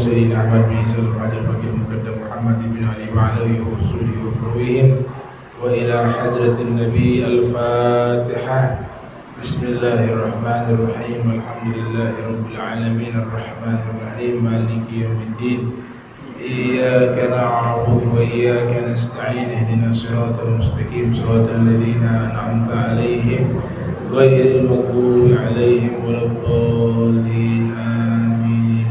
المرسلين أحمد بن عيسى الفقيه المقدم محمد بن علي وعلى آله وصحبه وفروعهم وإلى حضرة النبي الفاتحة. بسم الله الرحمن الرحيم. الحمد لله رب العالمين الرحمن الرحيم مالك يوم الدين. إياك نعبد وإياك نستعين. اهدنا الصراط المستقيم صراط الذين أنعمت عليهم غير المغضوب عليهم ولا الضالين. آمين.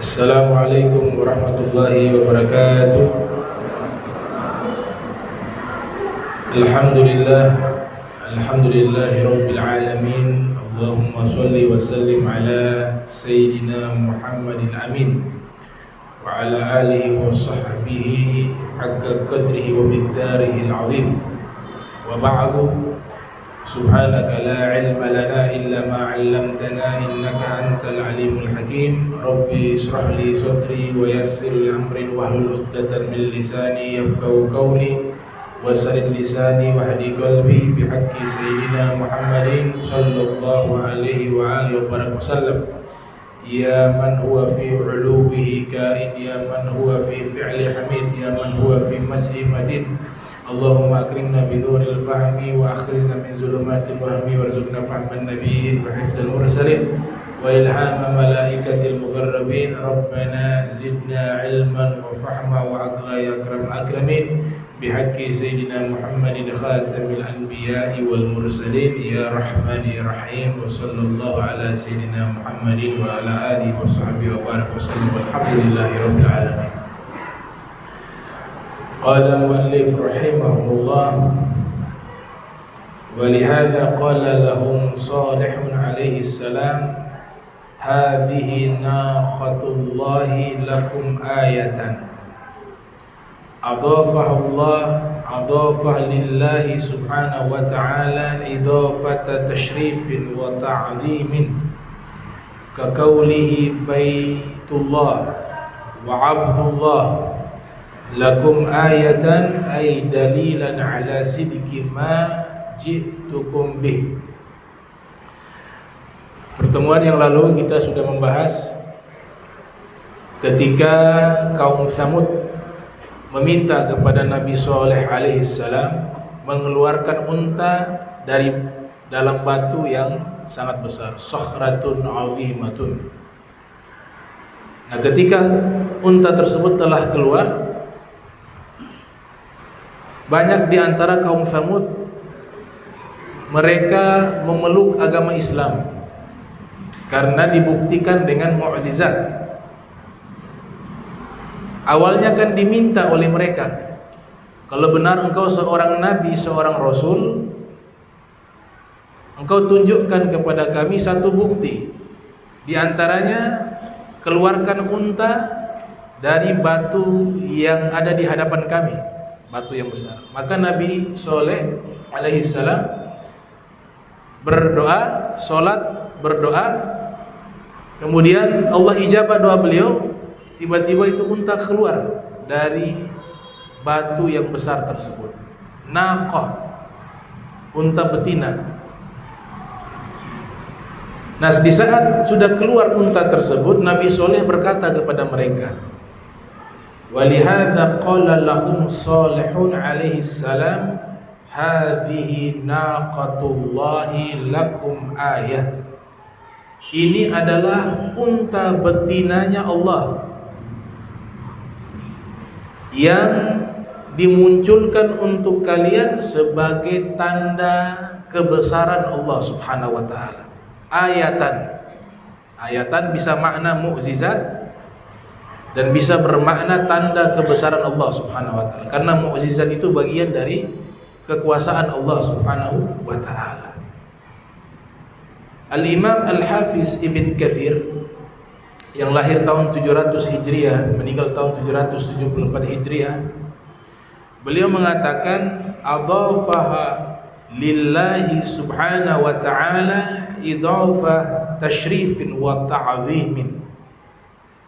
السلام عليكم ورحمة الله وبركاته. الحمد لله رب العالمين. اللهم صل وسلم على سيدنا محمد الأمين وعلى آله وصحبه حق قدره ومقداره العظيم. وبعد، سبحانك لا علم لنا إلا ما علمتنا إنك أنت العليم الحكيم. ربي اشرح لي صدري ويسر لي أمري واحلل عقدة من لساني يفقهوا قولي وسدد لساني واهدي قلبي بحق سيدنا محمد صلى الله عليه وآله وسلم. يا من هو في علوه كائن، يا من هو في فعل حميد، يا من هو في مجد متين. اللهم أكرمنا بنور الفهم وأخرجنا من ظلمات الوهم وارزقنا فهم النبيين وحفظ المرسلين وإلهام ملائكة المقربين. ربنا زدنا علما وفهما وعقلا يا أكرم الأكرمين بحق سيدنا محمد خاتم الأنبياء والمرسلين يا رحمن يا رحيم. وصلى الله على سيدنا محمد وعلى آله وصحبه وبارك وسلم والحمد لله رب العالمين. قال المؤلف رحمه الله: ولهذا قال لهم صالح عليه السلام: هذه ناقة الله لكم آية. أضافها لله سبحانه وتعالى إضافة تشريف وتعظيم كقوله بيت الله وعبد الله لكم آية أي دليلا على صدق ما جئتكم به. Pertemuan yang lalu kita sudah membahas ketika kaum Tsamud meminta kepada Nabi Saleh alaihissalam mengeluarkan unta dari dalam batu yang sangat besar, sakhratun azimatun. Nah, ketika unta tersebut telah keluar, banyak di antara kaum Tsamud mereka memeluk agama Islam karena dibuktikan dengan mukjizat. Awalnya kan diminta oleh mereka, kalau benar engkau seorang nabi, seorang rasul, engkau tunjukkan kepada kami satu bukti. Di antaranya, keluarkan unta dari batu yang ada di hadapan kami, batu yang besar. Maka Nabi Saleh alaihissalam berdoa, solat, berdoa. Kemudian Allah ijabah doa beliau. Tiba-tiba itu unta keluar dari batu yang besar tersebut. Naqah, unta betina. Nah, di saat sudah keluar unta tersebut, Nabi Saleh berkata kepada mereka, walihadza qala lahum Salihun alaihi salam, hadhihi naqatullahi lakum ayah. Ini adalah unta betinanya Allah yang dimunculkan untuk kalian sebagai tanda kebesaran Allah Subhanahu wa taala. Ayatan bisa makna mukjizat dan bisa bermakna tanda kebesaran Allah Subhanahu wa taala. Karena mukjizat itu bagian dari kekuasaan Allah Subhanahu wa taala. Al-Imam Al-Hafiz Ibn Katsir yang lahir tahun 700 Hijriah, meninggal tahun 774 Hijriah, beliau mengatakan adhafaha lillahi subhanahu wa ta'ala idhafah tashrifin wa ta'zimin.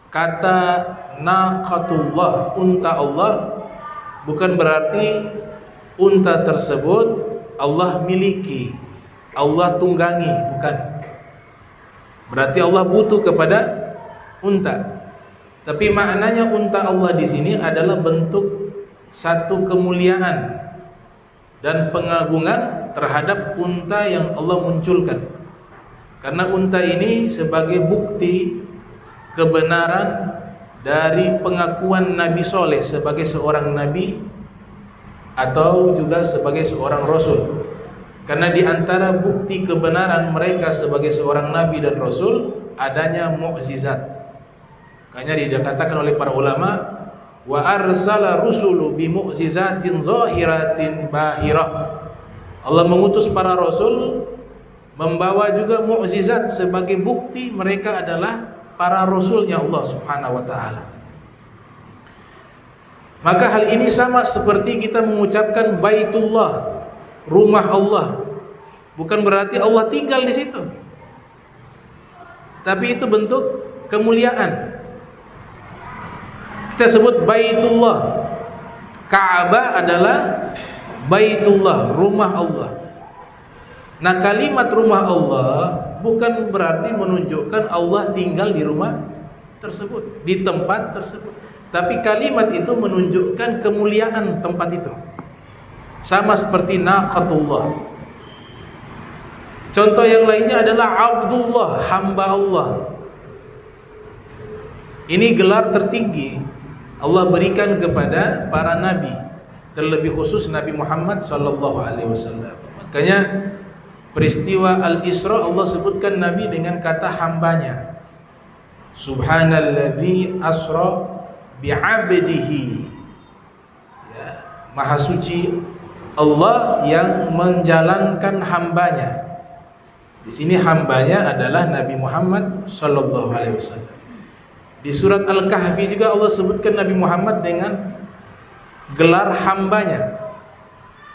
Kata naqatullah, unta Allah, bukan berarti unta tersebut Allah miliki, Allah tunggangi, bukan. Berarti Allah butuh kepada unta. Tapi maknanya unta Allah di sini adalah bentuk satu kemuliaan dan pengagungan terhadap unta yang Allah munculkan. Karena unta ini sebagai bukti kebenaran dari pengakuan Nabi Soleh sebagai seorang nabi atau juga sebagai seorang rasul. Karena di antara bukti kebenaran mereka sebagai seorang nabi dan rasul adanya mukjizat. Makanya dikatakan oleh para ulama, wa arsala rusulu bi mu'jizatin zahiratin bahirah. Allah mengutus para rasul membawa juga mukjizat sebagai bukti mereka adalah para rasulnya Allah Subhanahu wa taala. Maka hal ini sama seperti kita mengucapkan Baitullah, rumah Allah. Bukan berarti Allah tinggal di situ. Tapi itu bentuk kemuliaan. Kita sebut Baitullah. Ka'bah adalah Baitullah, rumah Allah. Nah, kalimat rumah Allah bukan berarti menunjukkan Allah tinggal di rumah tersebut, di tempat tersebut. Tapi kalimat itu menunjukkan kemuliaan tempat itu. Sama seperti naqatullah. Contoh yang lainnya adalah Abdullah, hamba Allah. Ini gelar tertinggi Allah berikan kepada para nabi, terlebih khusus Nabi Muhammad SAW. Makanya peristiwa Al-Isra Allah sebutkan Nabi dengan kata hambanya. Subhanalladzi asra bi'abdihi. Ya, Maha suci Allah yang menjalankan hambanya. Di sini hambanya adalah Nabi Muhammad SAW. Di surat Al-Kahfi juga Allah sebutkan Nabi Muhammad dengan gelar hambanya.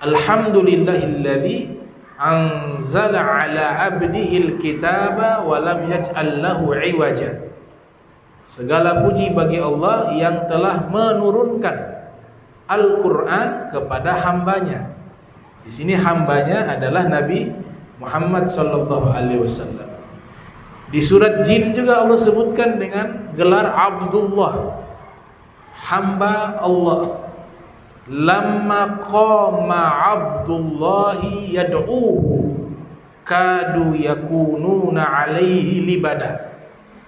Alhamdulillahilladzi anzala ala abdihil kitaba wa lam yaj'al lahu iwaja. Segala puji bagi Allah yang telah menurunkan Al-Qur'an kepada hambanya. Di sini hambanya adalah Nabi Muhammad sallallahu alaihi wasallam. Di surat Jin juga Allah sebutkan dengan gelar Abdullah, hamba Allah. Lamma qama Abdullahi yad'uhu kadu yakununa alaihi libada.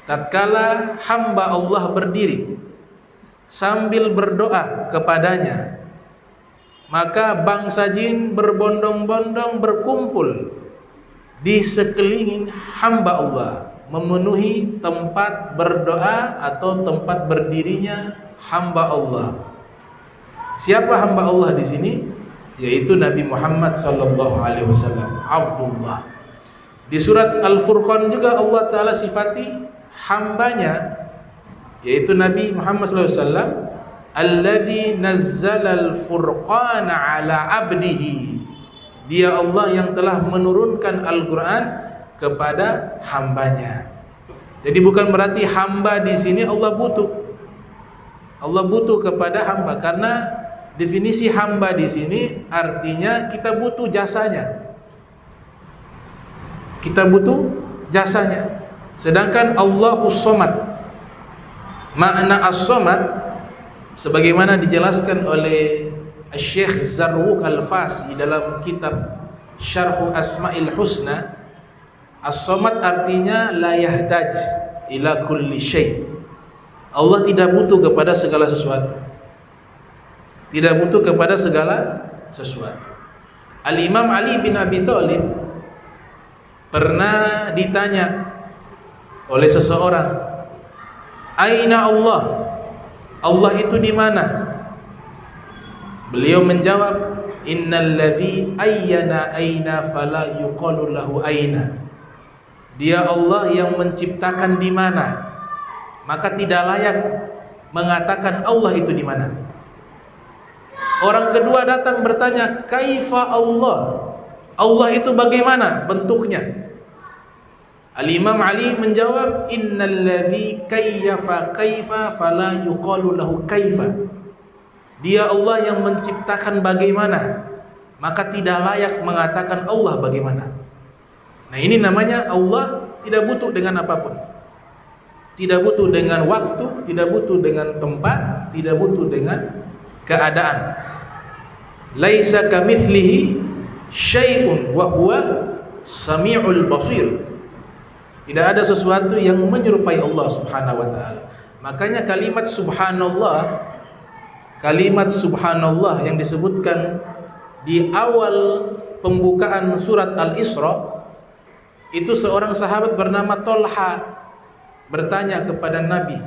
Tatkala hamba Allah berdiri sambil berdoa kepadanya, maka bangsa jin berbondong-bondong berkumpul di sekeliling hamba Allah, memenuhi tempat berdoa atau tempat berdirinya hamba Allah. Siapa hamba Allah di sini? Yaitu Nabi Muhammad sallallahu alaihi wasallam, Abdullah. Di surat Al-Furqan juga Allah taala sifati hambanya, yaitu Nabi Muhammad sallallahu alaihi wasallam, alladzi nazzala al-furqana ala abdihi. Dia Allah yang telah menurunkan Al-Qur'an kepada hambanya. Jadi bukan berarti hamba di sini Allah butuh. Allah butuh kepada hamba, karena definisi hamba di sini artinya kita butuh jasanya. Kita butuh jasanya. Sedangkan Allahus Somad, makna As-Somad sebagaimana dijelaskan oleh Syekh Zarruq Al-Fasi dalam kitab Syarh Asma'il Husna, As-Somad artinya la yahtaj ila kulli syai'. Allah tidak butuh kepada segala sesuatu. Tidak butuh kepada segala sesuatu. Al-Imam Ali bin Abi Thalib pernah ditanya oleh seseorang, "Aina Allah? Allah itu di mana?" Beliau menjawab, "Innal ladzi ayyana aina fala yuqalu lahu aina." Dia Allah yang menciptakan di mana, maka tidak layak mengatakan Allah itu di mana. Orang kedua datang bertanya, "Kaifa Allah? Allah itu bagaimana bentuknya?" Al-Imam Ali menjawab, "Innal ladzi kayyafa kaifa fala yuqalu lahu kaifa." Dia Allah yang menciptakan bagaimana, maka tidak layak mengatakan Allah bagaimana. Nah, ini namanya Allah tidak butuh dengan apapun. Tidak butuh dengan waktu, tidak butuh dengan tempat, tidak butuh dengan keadaan. Laisa kamitslihi syai'un wa huwa sami'ul basir. Tidak ada sesuatu yang menyerupai Allah Subhanahu wa taala. Makanya kalimat subhanallah yang disebutkan di awal pembukaan surat Al-Isra, itu seorang sahabat bernama Tolha bertanya kepada Nabi,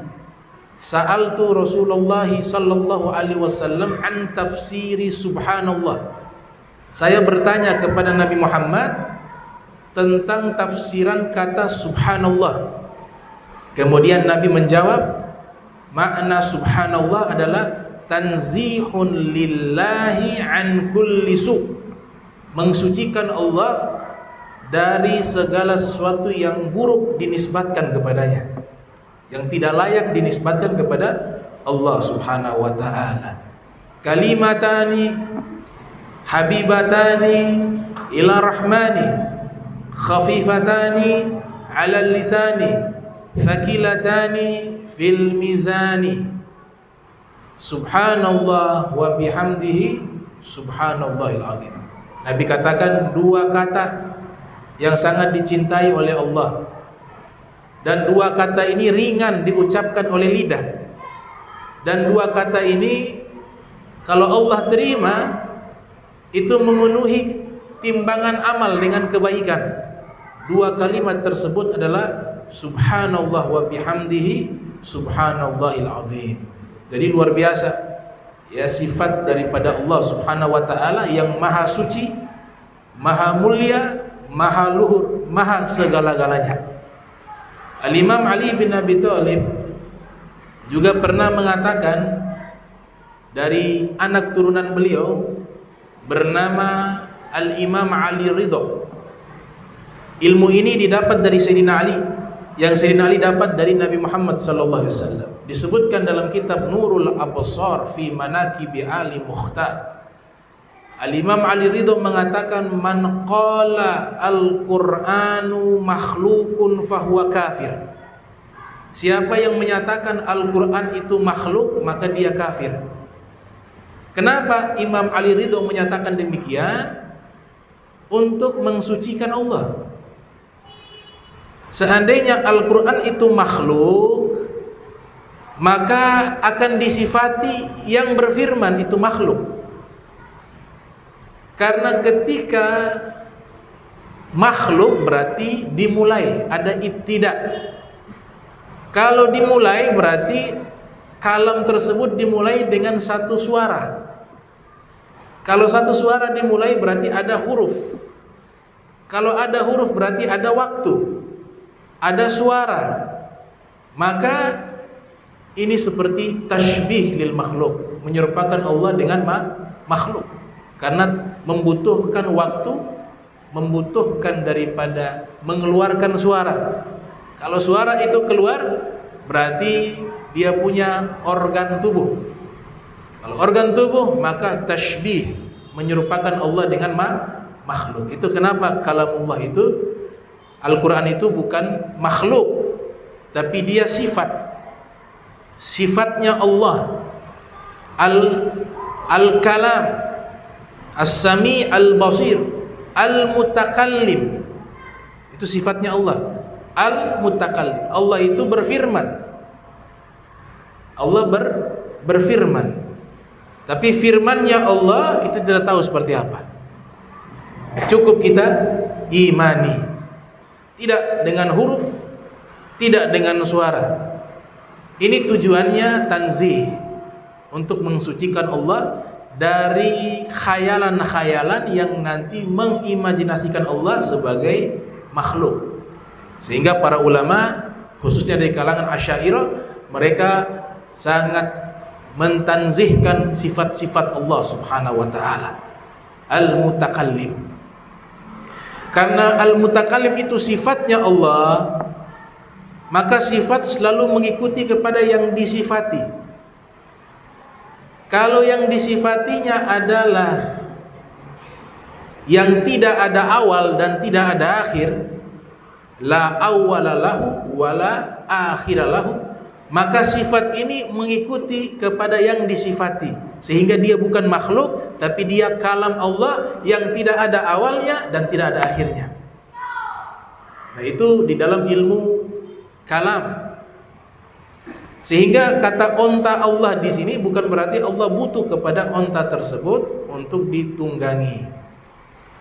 sa'altu Rasulullah sallallahu alaihi wasallam an tafsiri subhanallah. Saya bertanya kepada Nabi Muhammad tentang tafsiran kata subhanallah. Kemudian Nabi menjawab, makna subhanallah adalah tanzihun lillahi an kulli su', mensucikan Allah dari segala sesuatu yang buruk dinisbatkan kepadanya, yang tidak layak dinisbatkan kepada Allah Subhanahu wa taala. Kalimatani habibatani ila rahmani khafifatani ala lisani thaqilatani fil mizani subhanallah wa bihamdihi subhanallahil azim. Nabi katakan dua kata yang sangat dicintai oleh Allah, dan dua kata ini ringan diucapkan oleh lidah, dan dua kata ini kalau Allah terima itu memenuhi timbangan amal dengan kebaikan. Dua kalimat tersebut adalah subhanallah wa bihamdihi subhanallahil azim. Jadi luar biasa ya sifat daripada Allah Subhanahu wa taala yang maha suci, maha mulia, maha luhur, maha segala-galanya. Al-Imam Ali bin Abi Thalib juga pernah mengatakan dari anak turunan beliau bernama Al-Imam Ali Ridha. Ilmu ini didapat dari Sayyidina Ali, yang Sayyidina Ali dapat dari Nabi Muhammad sallallahu alaihi wasallam. Disebutkan dalam kitab Nurul Absar fi Manaqibi Ali Mukhtar. Al-Imam Ali Ridha mengatakan, man qala al-Qur'anu makhluqun fahuwa kafir. Siapa yang menyatakan Al-Qur'an itu makhluk, maka dia kafir. Kenapa Imam Ali Ridha menyatakan demikian? Untuk mensucikan Allah. Seandainya Al-Qur'an itu makhluk, maka akan disifati yang berfirman itu makhluk. Karena ketika makhluk berarti dimulai, ada ibtida. Kalau dimulai berarti kalam tersebut dimulai dengan satu suara. Kalau satu suara dimulai berarti ada huruf. Kalau ada huruf berarti ada waktu, ada suara. Maka ini seperti tashbih lil makhluk, menyerupakan Allah dengan makhluk. Karena membutuhkan waktu, membutuhkan daripada mengeluarkan suara. Kalau suara itu keluar berarti dia punya organ tubuh. Kalau organ tubuh maka tashbih, menyerupakan Allah dengan makhluk. Itu kenapa kalamullah itu, Al-Quran itu bukan makhluk, tapi dia sifat. Sifatnya Allah. Al-kalam, as-sami' al-basir, al-mutakallim. Itu sifatnya Allah. Al-mutakallim. Allah itu berfirman. Allah berfirman. Tapi firmannya Allah kita tidak tahu seperti apa. Cukup kita imani. Tidak dengan huruf, tidak dengan suara. Ini tujuannya tanzih, untuk mensucikan Allah dari khayalan-khayalan yang nanti mengimajinasikan Allah sebagai makhluk. Sehingga para ulama, khususnya dari kalangan Asy'ariyah, mereka sangat mentanzihkan sifat-sifat Allah Subhanahu wa taala. Al-mutakallim. Karena al-mutakallim itu sifatnya Allah, maka sifat selalu mengikuti kepada yang disifati. Kalau yang disifatinya adalah yang tidak ada awal dan tidak ada akhir, la awwala lahu wala akhira lahu, maka sifat ini mengikuti kepada yang disifati, sehingga dia bukan makhluk, tapi dia kalam Allah yang tidak ada awalnya dan tidak ada akhirnya. Nah, itu di dalam ilmu kalam. Sehingga kata onta Allah di sini bukan berarti Allah butuh kepada onta tersebut untuk ditunggangi,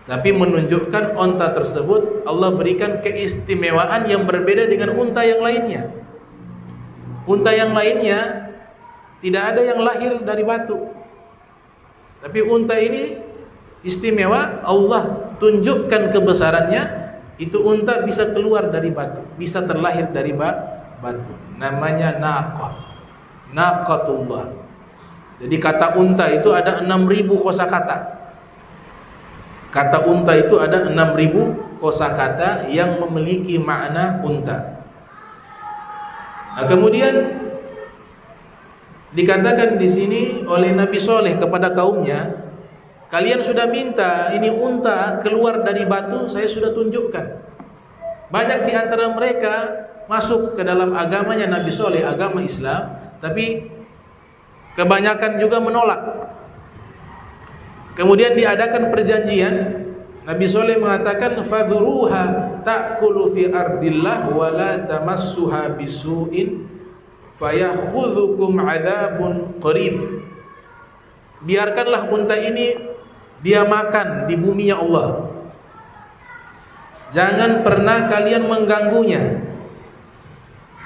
tapi menunjukkan onta tersebut Allah berikan keistimewaan yang berbeda dengan unta yang lainnya. Unta yang lainnya tidak ada yang lahir dari batu, tapi unta ini istimewa. Allah tunjukkan kebesarannya. Itu unta bisa keluar dari batu, bisa terlahir dari batu. Namanya naqah, naqatullah. Jadi kata unta itu ada 6.000 kosakata. Kata unta itu ada 6.000 kosakata yang memiliki makna unta. Nah, kemudian dikatakan di sini oleh Nabi Soleh kepada kaumnya, kalian sudah minta ini unta keluar dari batu, saya sudah tunjukkan. Banyak di antara mereka masuk ke dalam agamanya Nabi Soleh, agama Islam, tapi kebanyakan juga menolak. Kemudian diadakan perjanjian. Nabi Soleh mengatakan, fadhuruha ta'kulu fi ardillah wa la tamassuha bisu'in fayakhudhukum adzabun qarib. Biarkanlah unta ini dia makan di buminya Allah, jangan pernah kalian mengganggunya.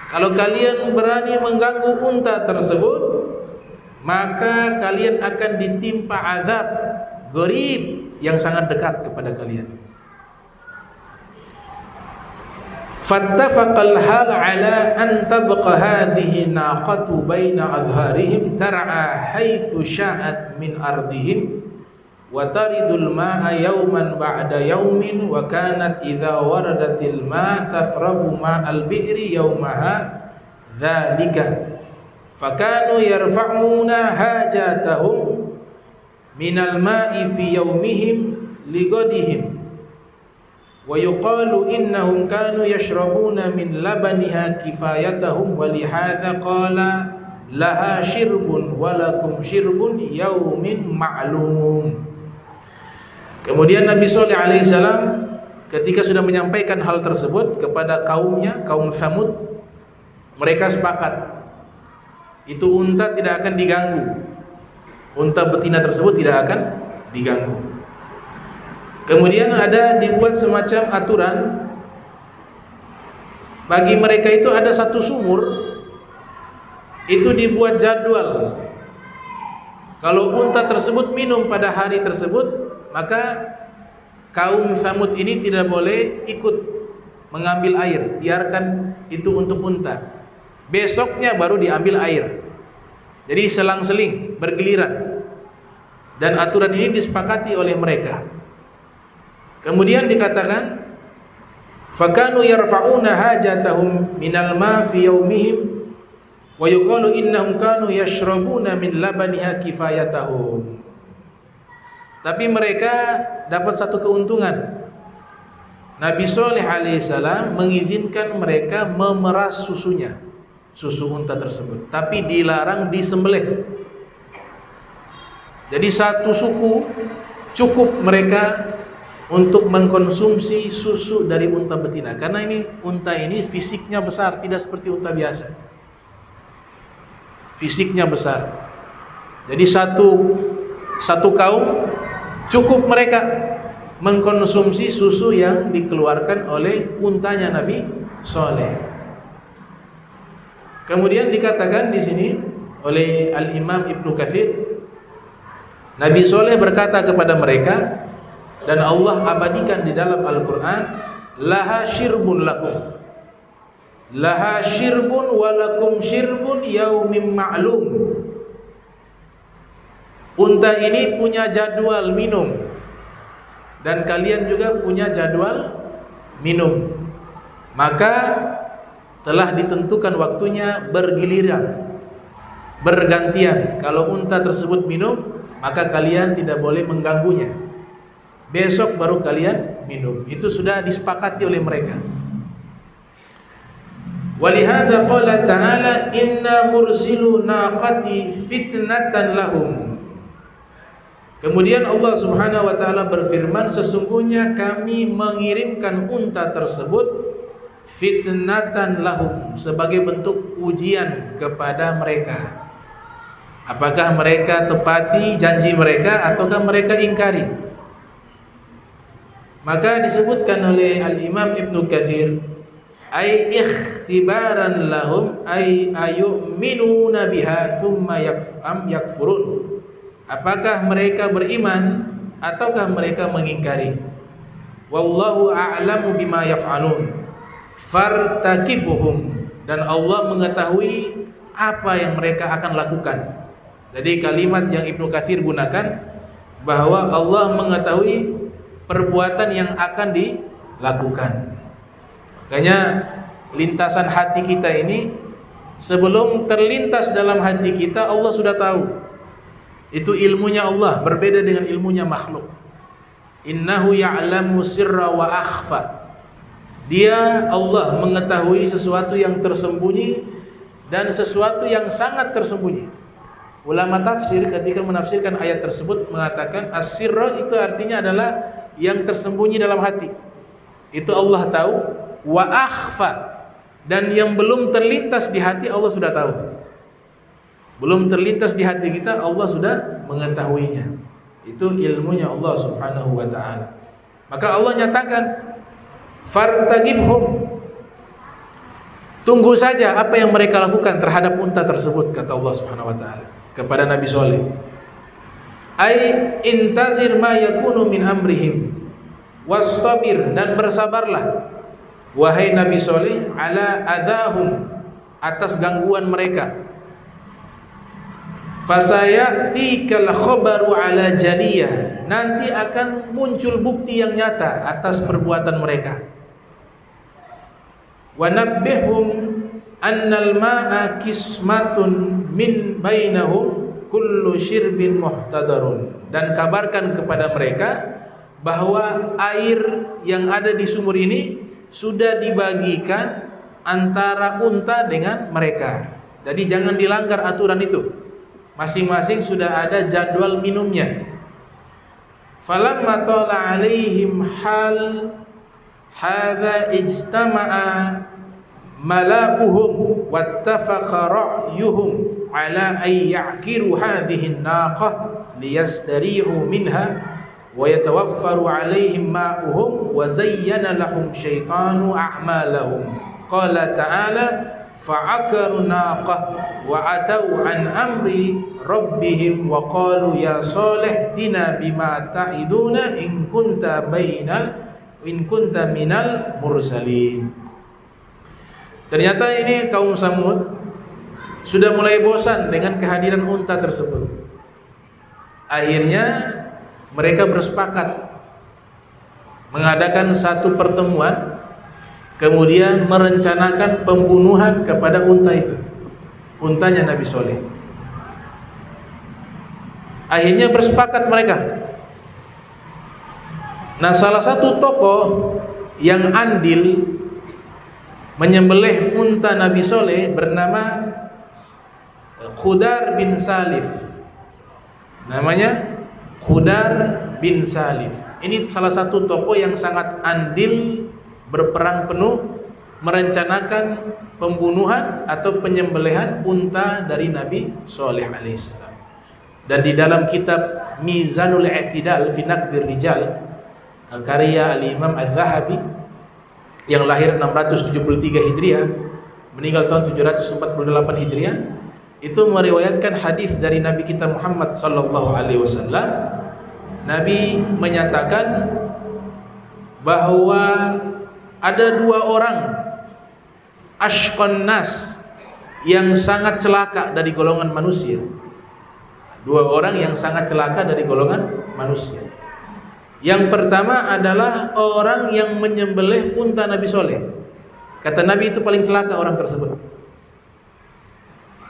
Kalau kalian berani mengganggu unta tersebut, maka kalian akan ditimpa azab gharib yang sangat dekat kepada kalian. Fattafaqal hal ala an tabqa hadhihi naqatu baina adharihim tar'a haitsu sya'at min ardihim wa taridul ma'a yawman ba'da yawmin wa kanat idza waradatil ma' tafrabu ma'al bi'ri yawmaha dzalika fakanu yarfa'una hajatahum minal ma'i fi yawmihim ligodihim wa yuqalu innahum kanu yashrabuna min labaniha kifayatahum wa lihadza qala laha shirbun wa lakum shirbun yawmin ma'lum. Kemudian Nabi Shalih alaihissalam ketika sudah menyampaikan hal tersebut kepada kaumnya, kaum Tsamud, mereka sepakat itu unta tidak akan diganggu. Unta betina tersebut tidak akan diganggu. Kemudian ada dibuat semacam aturan bagi mereka, itu ada satu sumur, itu dibuat jadwal. Kalau unta tersebut minum pada hari tersebut, maka kaum Tsamud ini tidak boleh ikut mengambil air, biarkan itu untuk unta. Besoknya baru diambil air. Jadi selang-seling, bergiliran. Dan aturan ini disepakati oleh mereka. Kemudian dikatakan, fakanu yarfa'una hajatahum minal ma fi yaumihim wa yuqalu innahum kanu yashrabuna min labaniha kifayatahum. Tapi mereka dapat satu keuntungan. Nabi Shalih alaihissalam mengizinkan mereka memeras susunya, susu unta tersebut, tapi dilarang disembelih. Jadi satu suku cukup mereka untuk mengkonsumsi susu dari unta betina, karena ini unta ini fisiknya besar, tidak seperti unta biasa. Fisiknya besar. Jadi satu kaum cukup mereka mengkonsumsi susu yang dikeluarkan oleh untanya Nabi Shalih. Kemudian dikatakan di sini oleh Al-Imam Ibnu Katsir, Nabi Shalih berkata kepada mereka, dan Allah abadikan di dalam Al-Quran, laha shirbun lakum, laha shirbun walakum shirbun yaumin ma'lum. Unta ini punya jadwal minum, dan kalian juga punya jadwal minum. Maka telah ditentukan waktunya bergiliran, bergantian. Kalau unta tersebut minum, maka kalian tidak boleh mengganggunya. Besok baru kalian minum. Itu sudah disepakati oleh mereka. Walihadza qala ta'ala inna mursilu naqati fitnatan lahum. Kemudian Allah Subhanahu wa taala berfirman, sesungguhnya kami mengirimkan unta tersebut fitnatan lahum, sebagai bentuk ujian kepada mereka. Apakah mereka tepati janji mereka ataukah mereka ingkari? Maka disebutkan oleh Al-Imam Ibnu Katsir, ay ikhtibaran lahum ay ayu'minuna biha thumma yakfurun. Apakah mereka beriman ataukah mereka mengingkari? Wallahu a'lamu bima yaf'alun fartakibuhum, dan Allah mengetahui apa yang mereka akan lakukan. Jadi kalimat yang Ibnu Katsir gunakan bahwa Allah mengetahui perbuatan yang akan dilakukan. Makanya lintasan hati kita ini, sebelum terlintas dalam hati kita, Allah sudah tahu. Itu ilmunya Allah, berbeda dengan ilmunya makhluk. Innahu ya'lamu sirra wa akhfa. Dia, Allah, mengetahui sesuatu yang tersembunyi dan sesuatu yang sangat tersembunyi. Ulama tafsir ketika menafsirkan ayat tersebut mengatakan as-sirra itu artinya adalah yang tersembunyi dalam hati. Itu Allah tahu. Wa akhfa, dan yang belum terlintas di hati Allah sudah tahu. Belum terlintas di hati kita, Allah sudah mengetahuinya. Itu ilmunya Allah Subhanahu wa ta'ala. Maka Allah nyatakan fartagibhum, tunggu saja apa yang mereka lakukan terhadap unta tersebut, kata Allah Subhanahu wa ta'ala kepada Nabi Saleh. Ai intazir ma yakunu min amrihim wastabir, dan bersabarlah wahai Nabi Saleh ala adahum, atas gangguan mereka. Fasayatikal khabaru ala jaliyah, nanti akan muncul bukti yang nyata atas perbuatan mereka. Wa nabbihum annal ma'a kismatun min bainahum kullu syirbin muhtadarun, dan kabarkan kepada mereka bahwa air yang ada di sumur ini sudah dibagikan antara unta dengan mereka. Jadi jangan dilanggar aturan itu. Masing-masing sudah ada jadwal minumnya. Falamma tala alaihim hal hadza ijtama'a mala'uhum wattafaqa ra'yuhum ala ay ya'kiru hadhihi an-naqah liyastarihu minha wa yatawaffaru alaihim ma'uhum wa zayyana lahum syaitanu a'malahum. Qala ta'ala fa'akaru naqah wa atau an amri rabbihim wa qalu ya Salih tina bima ta'iduna in kunta minal mursalin. Ternyata ini kaum Samud sudah mulai bosan dengan kehadiran unta tersebut. Akhirnya mereka bersepakat mengadakan satu pertemuan, kemudian merencanakan pembunuhan kepada unta itu, untanya Nabi Saleh. Akhirnya bersepakat mereka. Nah, salah satu tokoh yang andil menyembelih unta Nabi Saleh bernama Khudar bin Salif. Namanya Khudar bin Salif. Ini salah satu tokoh yang sangat andil, berperan penuh merencanakan pembunuhan atau penyembelihan unta dari Nabi Saleh alaihissalam. Dan di dalam kitab Mizanul I'tidal fi Naqdir Rijal karya Al-Imam Az-Zahabi yang lahir 673 Hijriah, meninggal tahun 748 Hijriah, itu meriwayatkan hadis dari Nabi kita Muhammad sallallahu alaihi wasallam. Nabi menyatakan bahwa ada dua orang ashqan nas yang sangat celaka dari golongan manusia. Dua orang yang sangat celaka dari golongan manusia. Yang pertama adalah orang yang menyembelih unta Nabi Saleh. Kata Nabi itu paling celaka orang tersebut.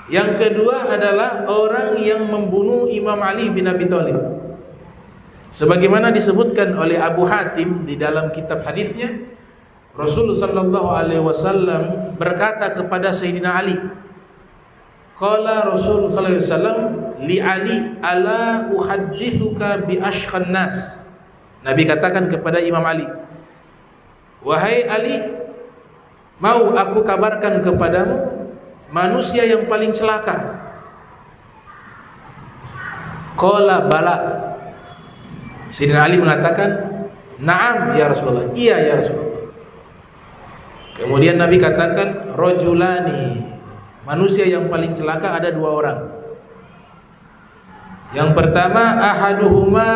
Yang kedua adalah orang yang membunuh Imam Ali bin Abi Thalib. Sebagaimana disebutkan oleh Abu Hatim di dalam kitab hadisnya, Rasulullah sallallahu alaihi wasallam berkata kepada Sayyidina Ali, qala Rasulullah sallallahu alaihi wasallam li Ali, ala uhaddithuka bi ashqan nas. Nabi katakan kepada Imam Ali, wahai Ali, mau aku kabarkan kepadamu manusia yang paling celaka? Qala bala. Sayyidina Ali mengatakan, na'am ya Rasulullah, iya ya Rasulullah. Kemudian Nabi katakan, rajulani, manusia yang paling celaka ada dua orang. Yang pertama, ahaduhuma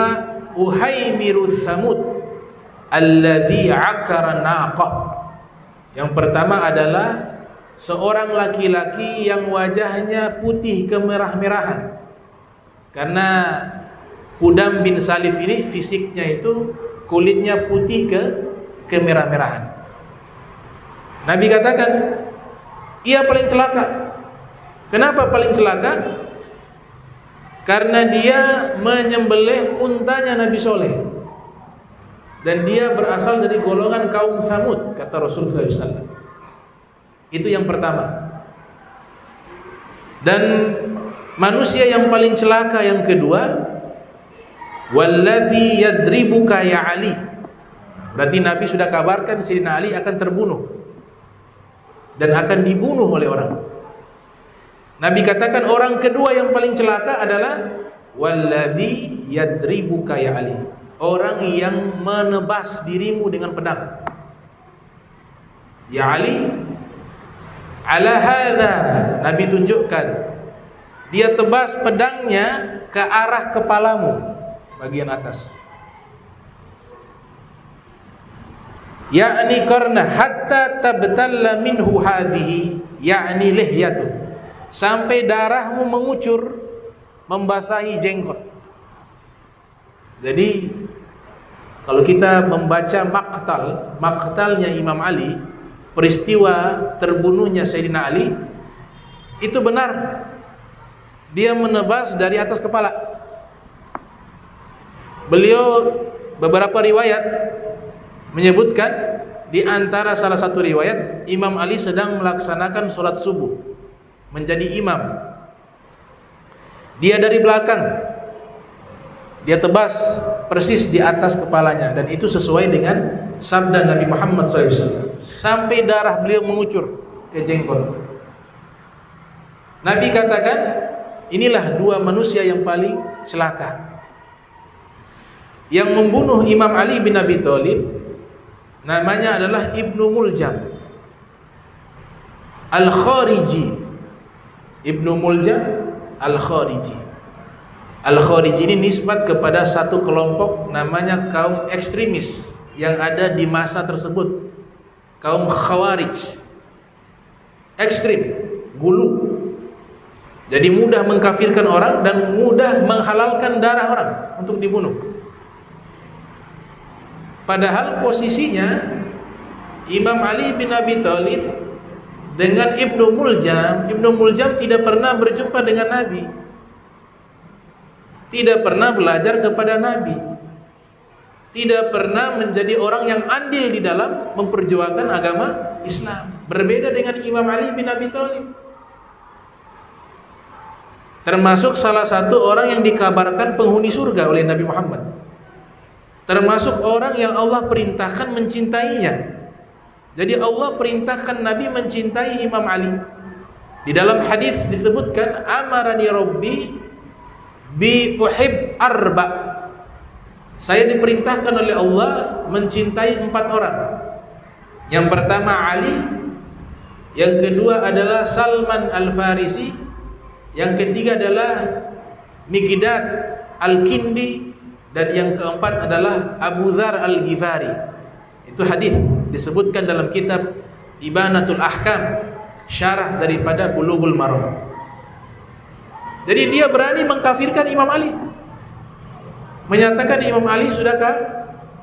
Uhaymirus Samud alladhi akara naqah. Yang pertama adalah seorang laki-laki yang wajahnya putih kemerah-merahan. Karena Hudam bin Salif ini fisiknya itu kulitnya putih kemerah-merahan. Nabi katakan, ia paling celaka. Kenapa paling celaka? Karena dia menyembelih untanya Nabi Soleh, dan dia berasal dari golongan kaum Thamud, kata Rasulullah SAW. Itu yang pertama. Dan manusia yang paling celaka yang kedua, walladzi yadribuka ya Ali. Berarti Nabi sudah kabarkan Sayyidina Ali akan terbunuh dan akan dibunuh oleh orang. Nabi katakan orang kedua yang paling celaka adalah walladzi yadribuka ya Ali, orang yang menebas dirimu dengan pedang. Ya Ali, ala hadza, Nabi tunjukkan, dia tebas pedangnya ke arah kepalamu bagian atas. Ya'ni karna hatta tabtalla minhu hadhihi, ya'ni lihyatu, sampai darahmu mengucur membasahi jenggot. Jadi kalau kita membaca maktalnya Imam Ali, peristiwa terbunuhnya Sayyidina Ali, itu benar. Dia menebas dari atas kepala. Beliau, beberapa riwayat menyebutkan, di antara salah satu riwayat, Imam Ali sedang melaksanakan sholat subuh, menjadi imam. Dia dari belakang, dia tebas persis di atas kepalanya, dan itu sesuai dengan sabda Nabi Muhammad SAW, sampai darah beliau mengucur ke jenggot. Nabi katakan, inilah dua manusia yang paling celaka. Yang membunuh Imam Ali bin Abi Thalib namanya adalah Ibnu Muljam Al-Khariji. Ibnu Muljam Al-Khariji. Al-Khariji ini nisbat kepada satu kelompok namanya kaum ekstremis yang ada di masa tersebut, kaum Khawarij. Ekstrim, gulu. Jadi mudah mengkafirkan orang dan mudah menghalalkan darah orang untuk dibunuh. Padahal posisinya Imam Ali bin Abi Thalib dengan Ibnu Muljam tidak pernah berjumpa dengan Nabi, tidak pernah belajar kepada Nabi, tidak pernah menjadi orang yang andil di dalam memperjuangkan agama Islam. Berbeda dengan Imam Ali bin Abi Thalib, termasuk salah satu orang yang dikabarkan penghuni surga oleh Nabi Muhammad, termasuk orang yang Allah perintahkan mencintainya. Jadi Allah perintahkan Nabi mencintai Imam Ali. Di dalam hadis disebutkan, amarani Rabbi bi uhib arba, saya diperintahkan oleh Allah mencintai 4 orang. Yang pertama Ali, yang kedua adalah Salman Al-Farisi, yang ketiga adalah Miqdad Al-Kindi, dan yang keempat adalah Abu Dzar Al-Ghifari. Itu hadis disebutkan dalam kitab Ibanatul Ahkam, syarah daripada Bulughul Maram. Jadi dia berani mengkafirkan Imam Ali, menyatakan Imam Ali sudah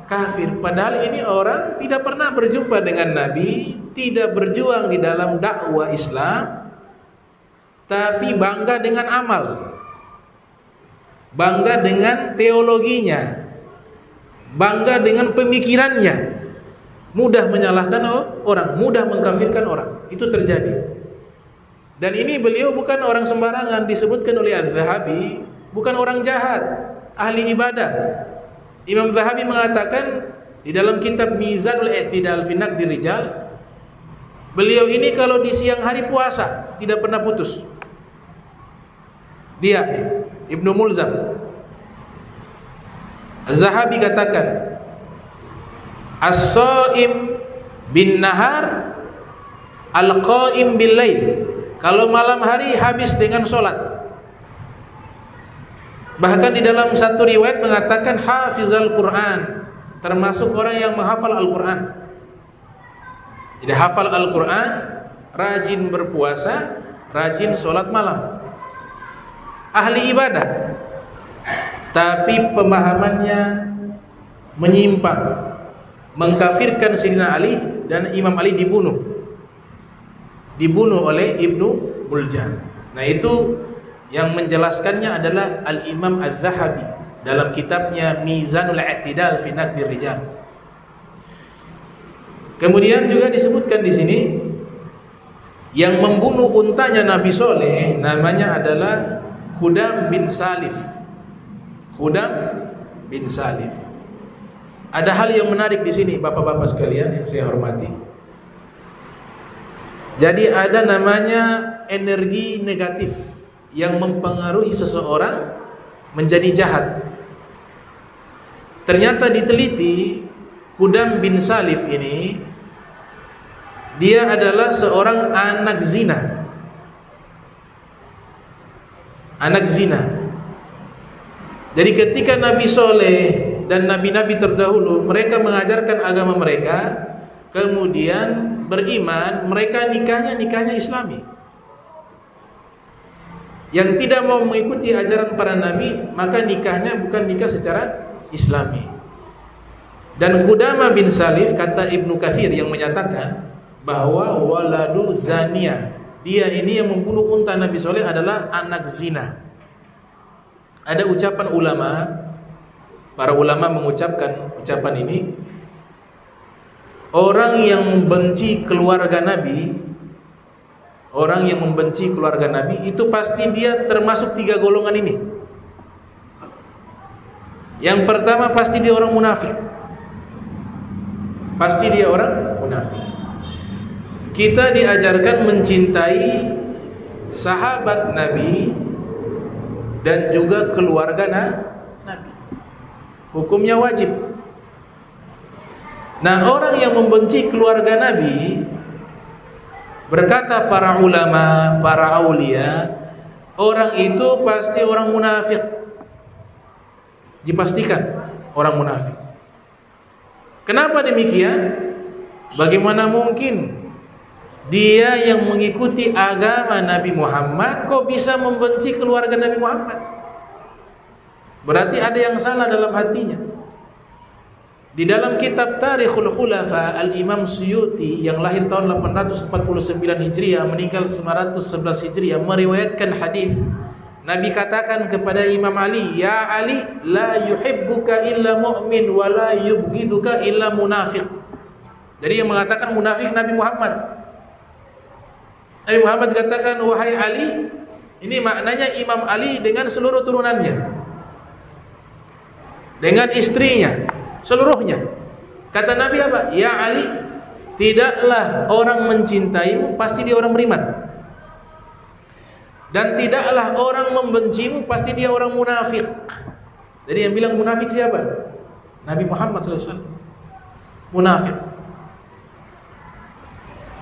kafir. Padahal ini orang tidak pernah berjumpa dengan Nabi, tidak berjuang di dalam dakwah Islam, tapi bangga dengan amal, bangga dengan teologinya, bangga dengan pemikirannya. mudah menyalahkan orang, mudah mengkafirkan orang. Itu terjadi. Dan ini beliau bukan orang sembarangan, disebutkan oleh Az-Zahabi, bukan orang jahat, ahli ibadah. Imam Zahabi mengatakan di dalam kitab Mizanul I'tidal fi Naqdi Rijal, beliau ini kalau di siang hari puasa tidak pernah putus. Dia nih, Ibnu Mulzam. Az-Zahabi katakan, as-shaim bin nahar, al-qaim bil lail. Kalau malam hari habis dengan sholat. Bahkan di dalam satu riwayat mengatakan hafizal Quran, termasuk orang yang menghafal Al-Quran. Jadi hafal Al-Quran, rajin berpuasa, rajin sholat malam, ahli ibadah. Tapi pemahamannya menyimpang, mengkafirkan Sayyidina Ali, dan Imam Ali dibunuh oleh Ibnu Muljam. Nah, itu yang menjelaskannya adalah Al-Imam Az-Zahabi dalam kitabnya Mizanul I'tidal fi Naqdi Rijal. Kemudian juga disebutkan di sini yang membunuh untanya Nabi Soleh namanya adalah Hudam bin Salif. Hudam bin Salif. Ada hal yang menarik di sini, bapak-bapak sekalian yang saya hormati. Jadi ada namanya energi negatif yang mempengaruhi seseorang menjadi jahat. Ternyata diteliti, Hudam bin Salif ini dia adalah seorang anak zina. Anak zina. Jadi ketika Nabi Soleh dan nabi-nabi terdahulu mereka mengajarkan agama mereka, kemudian beriman, mereka nikahnya Islami. Yang tidak mau mengikuti ajaran para nabi, maka nikahnya bukan nikah secara Islami. Dan Qudamah bin Salif, kata Ibnu Katsir yang menyatakan bahwa waladu zania, dia ini yang membunuh unta Nabi Soleh adalah anak zina. Ada ucapan ulama, para ulama mengucapkan ucapan ini, orang yang membenci keluarga Nabi, orang yang membenci keluarga Nabi itu pasti dia termasuk 3 golongan ini. Yang pertama pasti dia orang munafik. Pasti dia orang munafik. Kita diajarkan mencintai sahabat Nabi dan juga keluarga Nabi. Hukumnya wajib. Nah, orang yang membenci keluarga Nabi, berkata para ulama, para aulia, orang itu pasti orang munafik. Dipastikan orang munafik. Kenapa demikian? Bagaimana mungkin dia yang mengikuti agama Nabi Muhammad kok bisa membenci keluarga Nabi Muhammad? Berarti ada yang salah dalam hatinya. Di dalam kitab Tarikhul Khulafa, Al-Imam Suyuti yang lahir tahun 849 Hijriah, meninggal 911 Hijriah, meriwayatkan hadis. Nabi katakan kepada Imam Ali, "Ya Ali, la yuhibbuka illa mu'min wa la yubghiduka illa munafiq." Jadi yang mengatakan munafik Nabi Muhammad. Nabi Muhammad katakan, "Wahai Ali," ini maknanya Imam Ali dengan seluruh turunannya, dengan istrinya, seluruhnya. Kata Nabi apa? "Ya Ali, tidaklah orang mencintaimu pasti dia orang beriman, dan tidaklah orang membencimu pasti dia orang munafik." Jadi yang bilang munafik siapa? Nabi Muhammad SAW. Munafik.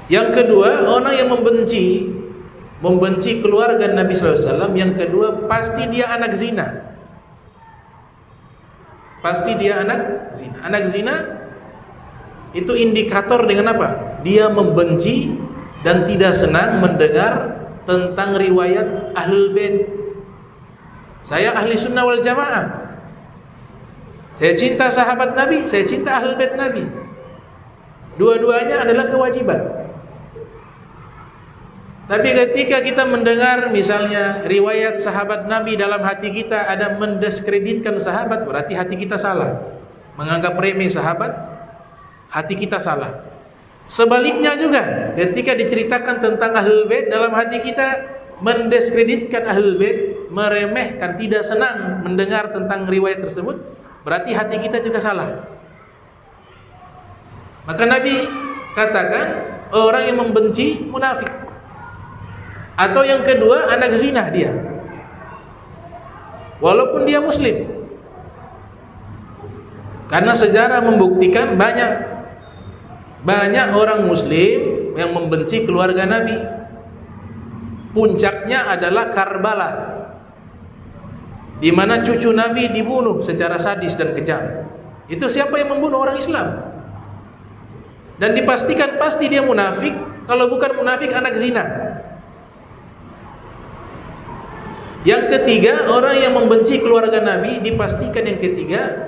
Yang kedua, orang yang membenci keluarga Nabi SAW. Yang kedua, pasti dia anak zina. Pasti dia anak zina. Anak zina itu indikator dengan apa? Dia membenci dan tidak senang mendengar tentang riwayat Ahlul Bait. Saya ahli sunnah wal jamaah. Saya cinta sahabat Nabi, saya cinta Ahlul Bait Nabi. Dua-duanya adalah kewajiban. Tapi ketika kita mendengar misalnya riwayat sahabat Nabi, dalam hati kita ada mendiskreditkan sahabat, berarti hati kita salah, menganggap remeh sahabat. hati kita salah. Sebaliknya juga, ketika diceritakan tentang Ahlul Bait, dalam hati kita mendiskreditkan Ahlul Bait, meremehkan, tidak senang mendengar tentang riwayat tersebut, berarti hati kita juga salah. Maka Nabi katakan orang yang membenci munafik. Atau yang kedua, anak zina dia, walaupun dia muslim. Karena sejarah membuktikan banyak orang muslim yang membenci keluarga Nabi. Puncaknya adalah Karbala, di mana cucu Nabi dibunuh secara sadis dan kejam. Itu siapa yang membunuh? Orang Islam. Dan dipastikan pasti dia munafik. Kalau bukan munafik, anak zina. Yang ketiga, orang yang membenci keluarga Nabi, dipastikan yang ketiga,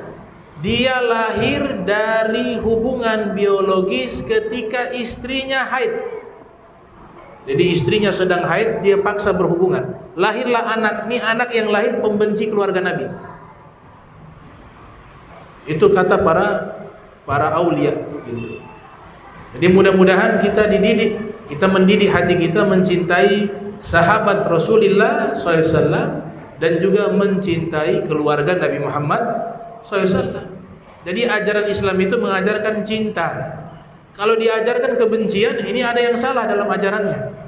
dia lahir dari hubungan biologis ketika istrinya haid. Jadi istrinya sedang haid, dia paksa berhubungan. Lahirlah anak, ini anak yang lahir pembenci keluarga Nabi. Itu kata para aulia gitu. Jadi mudah-mudahan kita mendidik hati kita mencintai sahabat Rasulullah SAW dan juga mencintai keluarga Nabi Muhammad SAW. Jadi ajaran Islam itu mengajarkan cinta. Kalau diajarkan kebencian, ini ada yang salah dalam ajarannya.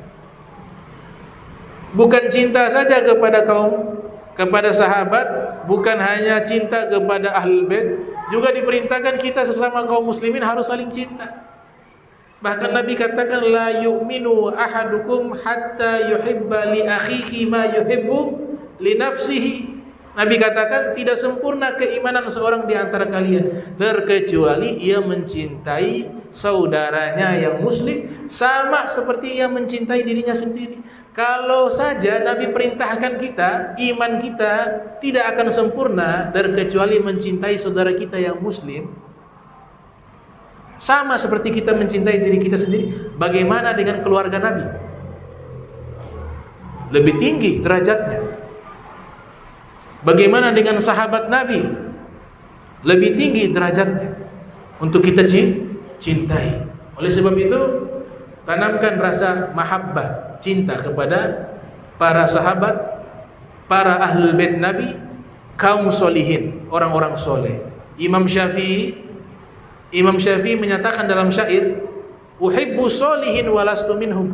Bukan cinta saja kepada sahabat, bukan hanya cinta kepada Ahlul Bait, juga diperintahkan kita sesama kaum muslimin harus saling cinta. Bahkan Nabi katakan, la yu'minu ahadukum hatta yuhibba li akhihi ma yuhibbu li nafsihi. Nabi katakan tidak sempurna keimanan seorang di antara kalian terkecuali ia mencintai saudaranya yang muslim sama seperti ia mencintai dirinya sendiri. Kalau saja Nabi perintahkan kita, iman kita tidak akan sempurna terkecuali mencintai saudara kita yang muslim sama seperti kita mencintai diri kita sendiri. Bagaimana dengan keluarga Nabi? Lebih tinggi derajatnya. Bagaimana dengan sahabat Nabi? Lebih tinggi derajatnya untuk kita cintai. Oleh sebab itu, tanamkan rasa mahabbah, cinta kepada para sahabat, para ahlul bait Nabi, kaum solihin, orang-orang soleh. Imam Syafi'i menyatakan dalam syair, uhibbu solihin walastu minhum.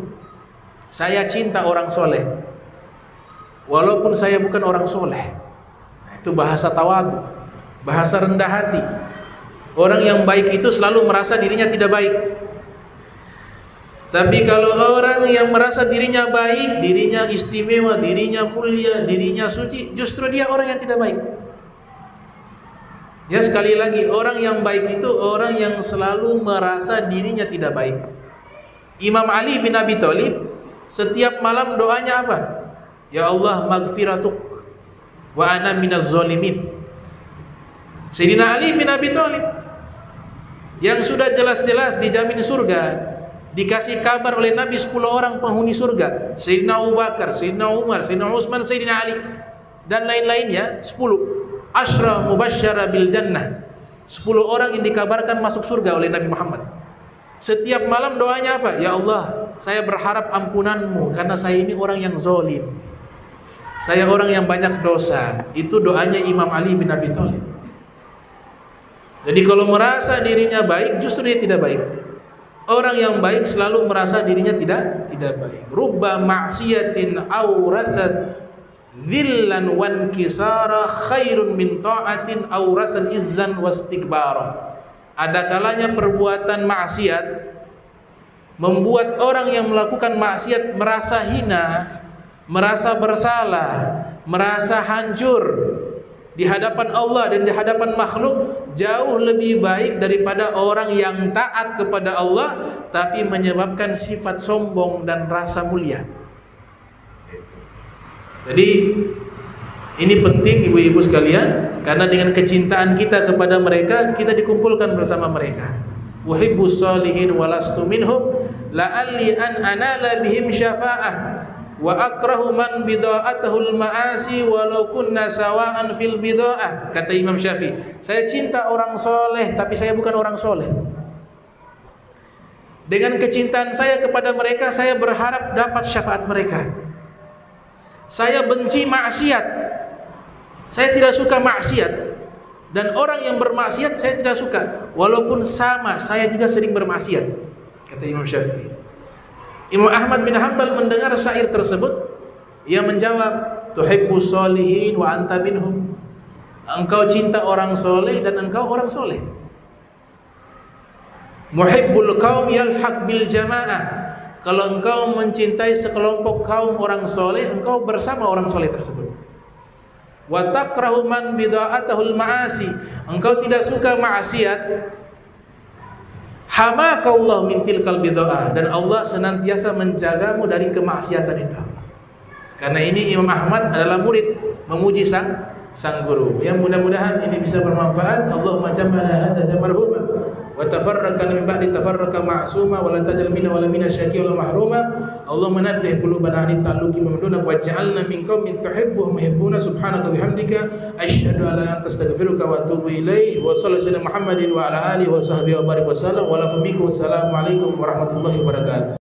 Saya cinta orang soleh walaupun saya bukan orang soleh. Itu bahasa tawadu, bahasa rendah hati. Orang yang baik itu selalu merasa dirinya tidak baik. Tapi kalau orang yang merasa dirinya baik, dirinya istimewa, dirinya mulia, dirinya suci, justru dia orang yang tidak baik. Ya, sekali lagi, orang yang baik itu orang yang selalu merasa dirinya tidak baik. Imam Ali bin Abi Thalib setiap malam doanya apa? Ya Allah, maghfiratuk wa ana minaz zalimin. Sayyidina Ali bin Abi Thalib yang sudah jelas-jelas dijamin surga, dikasih kabar oleh Nabi 10 orang penghuni surga. Sayyidina Abu Bakar, Sayyidina Umar, Sayyidina Utsman, Sayyidina Ali dan lain-lainnya, 10 asyra mubasysyara bil jannah. 10 orang yang dikabarkan masuk surga oleh Nabi Muhammad. Setiap malam doanya apa? Ya Allah, saya berharap ampunanmu karena saya ini orang yang zalim. Saya orang yang banyak dosa. Itu doanya Imam Ali bin Abi Thalib. Jadi kalau merasa dirinya baik, justru dia tidak baik. Orang yang baik selalu merasa dirinya tidak baik. Rubba ma'siyatin awrathat dhillan wan kisara khairun min ta'atin awrasal izzan wastikbara. Ada kalanya perbuatan maksiat membuat orang yang melakukan maksiat merasa hina, merasa bersalah, merasa hancur di hadapan Allah dan di hadapan makhluk, jauh lebih baik daripada orang yang taat kepada Allah tapi menyebabkan sifat sombong dan rasa mulia. Jadi ini penting ibu-ibu sekalian, karena dengan kecintaan kita kepada mereka, kita dikumpulkan bersama mereka. Uhibbu sholihin walastu minhum la'alli an anala bihim syafa'ah wa akrahu man bida'atahul ma'asi walau kunna sawa'an fil bida'ah. Kata Imam Syafi'i, saya cinta orang soleh tapi saya bukan orang soleh. Dengan kecintaan saya kepada mereka, saya berharap dapat syafaat mereka. Saya benci maksiat. Saya tidak suka maksiat. Dan orang yang bermaksiat saya tidak suka. Walaupun sama, saya juga sering bermaksiat, kata Imam Syafi'i. Imam Ahmad bin Hanbal mendengar syair tersebut, ia menjawab, tuhibbus sholihin wa anta minhum. Engkau cinta orang soleh dan engkau orang soleh. Muhibbul qaum yalhaq bil jamaah. Kalau engkau mencintai sekelompok kaum orang soleh, engkau bersama orang soleh tersebut. Wa takrahu man bida'atahul ma'asi. Engkau tidak suka maksiat, hamakallah min tilkal bid'ah, dan Allah senantiasa menjagamu dari kemaksiatan itu. Karena ini Imam Ahmad adalah murid memuji sang guru. Yang mudah-mudahan ini bisa bermanfaat. Allahumma jam'ana hadza jamarhuma wa tafarraqana min ba'di tafarraqa ma'suma wa la tajal minna wa la minna syaqiyya wa mahruma. Allahumma nafih qulubana an ta'alluqi bimaduna waj'alna min qaumin tuhibbuhum yuhibbuna. Subhanaka bihamdika asyhadu an la ilaha illa anta astaghfiruka wa atubu ilaik. Wa sallallahu ala Muhammadin wa ala alihi wa sahbihi wa barik wa sallam wa la famikum. Wassalamu alaikum warahmatullahi wabarakatuh.